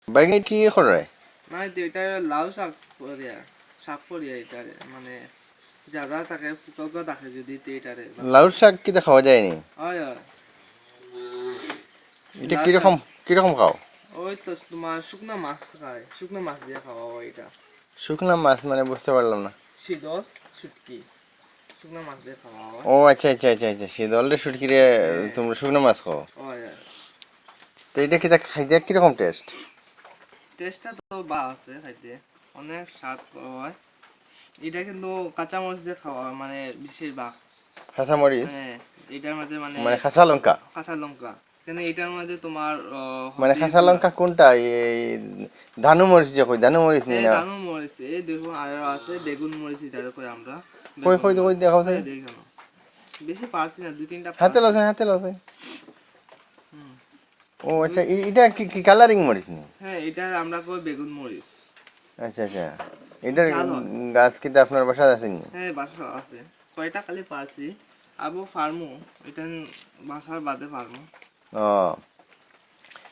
বাইগনি কি করে? মানে এটা লাউ শাক করিয়া এটারে মানে যারা তাকে ফুটক থাকে যদি এটারে লাউ শাক কি খাওয়া যায়নি? হয় হয় এটা লাউ শাক কিরকম কিরকম খাও? ওই তো তোমার শুকনো মাছ খায়, শুকনো মাছ দিয়ে খাওয়া হয় এটা। শুকনা মাছ মানে বুঝতে পারলাম না। শীতল শুটকি শুকনো মাছ দিয়ে খাওয়া হয়। ও আচ্ছা আচ্ছা আচ্ছা আচ্ছা, শীতলটা শুটকিরে হ্যাঁ তোমরা শুকনো মাছ খাও? হয় হয়। তো এটা কি খাইতে কিরকম টেস্ট? টেস্টটা তো বা আছে খাইতে, অনেক স্বাদ হয়। এটা কিন্তু কাঁচা মরিচ দিয়ে খাওয়া হয় মানে বেশিরভাগ। খাসা মরিচ হ্যাঁ এটার মাঝে মানে মানে খাসা লঙ্কা? কাঁচা লঙ্কা, কেন এটার মাঝে তোমার মানে হলদির খাসা গুঁড়া। লঙ্কা কোনটা? এই ধানু মরিচ যে কই, ধানু মরিচ নি হ্যাঁ না? ধানো মরিচ, এই দেখুন আরো আছে বেগুন মরিচ, এটারে কই আমরা কই বেগুন কই কই মরিচ। দেখাও হ্যাঁ যায়? দেখানো বেশি পারছি না, দুই তিনটা হাতে পারছি। লসে হাতে লসে। হুম ও আচ্ছা, এটা কি কি কালারিং মরিচ নি? হ্যাঁ এটা আমরা কই বেগুন মরিচ। আচ্ছা আচ্ছা, এটার জাল হয়। গাছ কিন্তু আপনার বাসায় আছে নি? হ্যাঁ বাসা আছে, কয়টা খালি পারছি, আবু ফার্মু এটা বাসার বাদে ফার্মু। ও,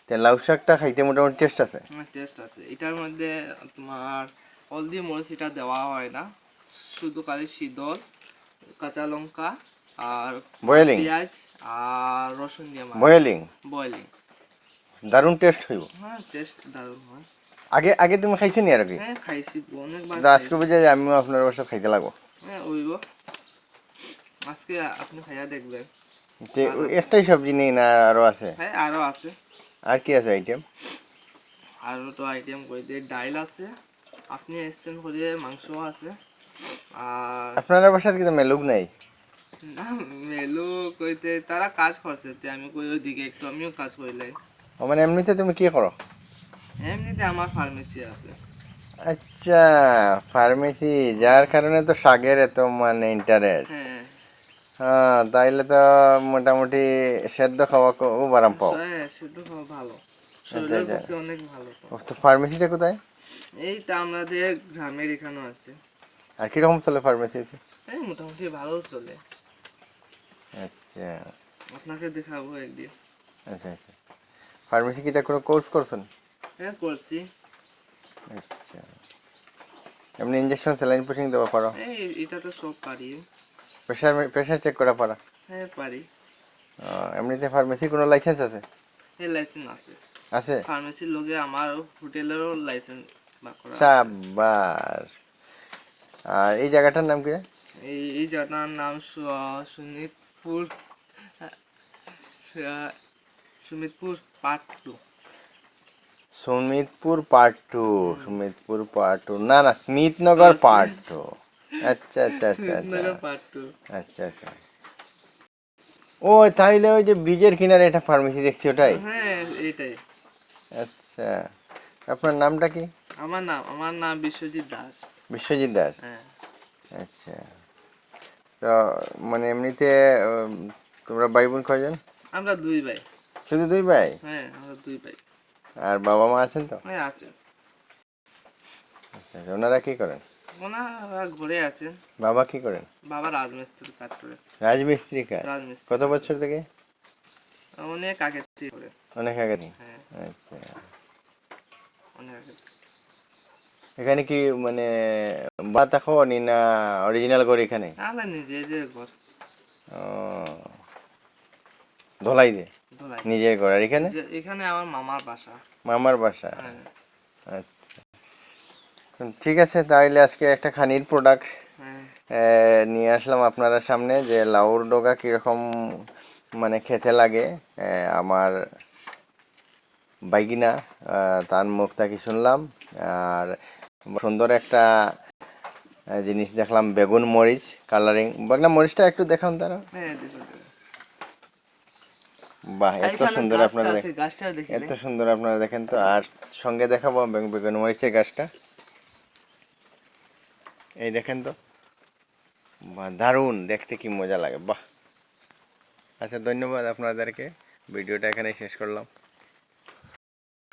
তে লাউ শাকটা খাইতে মোটামুটি টেস্ট আছে? টেস্ট আছে এটার মধ্যে তোমার হলদি মরিচ এটা দেওয়া হয় না, শুধু খালি শীতল কাঁচা লঙ্কা আর বয়েলিং? পেঁয়াজ আর রসুন দিয়ে মারা হয়। বয়েলিং? বয়লিং। দারুণ টেস্ট হইব। হ্যাঁ টেস্ট দারুণ হয়। আগে আগে তুমি খাইছো নি আর কি? হ্যাঁ খাইছি, অনেকবার কিন্তু আজকে খাইছি। বুঝে যে আমিও আপনার বাসা খাইতে লাগবো। হ্যাঁ ওইব, আজকে আপনি খাইয়া দেখবেন। তে স্বাদ আছে। একটাই সবজি নেই না আরো আছে? হ্যাঁ আরো আছে। আর কি আছে আইটেম? আরো তো আইটেম কইতে ডাইল আছে, আপনি এসছেন করে মাংস আছে। আর আপনার বাসায় কিন্তু মেলুক নাই? না মেলু কইতে তারা কাজ করছে, তে আমি কই ওইদিকে একটু আমিও কাজ করিলাই। ও মানে এমনিতে তুমি কি করো? এমনিতে আমার ফার্মেসি আছে। আচ্ছা, ফার্মেসি, যার কারণে তো শাকের এত মানে ইন্টারেস্ট। হ্যাঁ হ্যাঁ, তাইলে তো মোটামুটি সেদ্ধ খাওয়া খুব আরাম পাও। হ্যাঁ সেটা খাওয়া ভালো, আচ্ছা শরীরের আচ্ছা, পক্ষে অনেক ভালো তো। তো ফার্মেসিটা কোথায়? এইটা আমাদের গ্রামের এখানেও আছে। আর কিরকম চলে ফার্মেসি? এই মোটামুটি ভালো চলে। আচ্ছা আপনাকে দেখাবো একদিন। আচ্ছা আচ্ছা, ফার্মেসি কি তা কোনো কোর্স করছেন? হ্যাঁ করছি। আচ্ছা, এমনি ইঞ্জেকশন স্যালাইন পুশিং দেওয়া পারো? এই এটা তো সব পারি। প্রেশার প্রেশার চেক করা পারো? হ্যাঁ পারি। এমনিতে ফার্মেসি কোনো লাইসেন্স আছে? এই লাইসেন্স আছে। আছে? ফার্মেসির লগে আমার হোটেলেরও লাইসেন্স বা করা আছে। সাবাস। আর এই জায়গাটার নাম কি? এই জায়গাটার নাম Sunitpur, Sumitpur part 2। Sumitpur part two? Sumitpur part two না না, স্মিথনগর পার্ট টু। আচ্ছা আচ্ছা আচ্ছা আচ্ছা সুমিতনগর পার্ট 2। আচ্ছা আচ্ছা। ও তাইলে ওই যে ব্রিজের কিনারে একটা ফার্মেসি দেখছি, ওটাই? হ্যাঁ এইটাই। আচ্ছা, আপনার নামটা কি? আমার নাম বিশ্বজিৎ দাস। বিশ্বজিৎ দাস? হ্যাঁ আচ্ছা, তো মানে এমনিতে তোমরা ভাই বোন কয়জন? আমরা দুই ভাই। শুধু দুই ভাই? হ্যাঁ আমরা দুই ভাই। আর বাবা মা আছেন তো? হ্যাঁ আছে। আচ্ছা, ওনারা কি করেন? ওনারা ঘুরে আছেন। বাবা কি করেন? বাবা রাজমিস্ত্রির কাজ করে। রাজমিস্ত্রি কাজ? রাজমিস্ত্রি কত বছর থেকে? অনেক আগে থেকে করে। অনেক আগে থেকে? হ্যাঁ আচ্ছা, অনেক আগে থেকে। এখানে কি মানে বাতা খাওয়া নি না অরিজিনাল ঘর এখানে? আমরা নিজেদের ঘর। ও, ধলাই দে ধলাই। নিজের ঘর? আর এখানে? এখানে আমার মামার বাসা। মামার বাসা? হ্যাঁ আচ্ছা, ঠিক আছে, তাইলে আজকে একটা খানির প্রোডাক্ট হ্যাঁ নিয়ে আসলাম আপনারা সামনে, যে লাউর ডগা কীরকম মানে খেতে লাগে। আমার বাইগিনা তার মুখ থেকে শুনলাম। আর সুন্দর একটা জিনিস দেখলাম, বেগুন মরিচ কালারিং। বাগনা মরিচটা একটু দেখান তারা। হ্যাঁ দেখুন দেখুন। বাহ, এত এইখানে সুন্দর গাছটা আপনারা আছে, গাছটা দেখিলে। এত সুন্দর আপনারা দেখেন তো। আর সঙ্গে দেখাবো বেগুন মরিচের গাছটা, এই দেখেন তো। বাহ, দারুণ দেখতে, কি মজা লাগে, বাহ। আচ্ছা, ধন্যবাদ আপনাদেরকে। ভিডিওটা এখানে শেষ করলাম।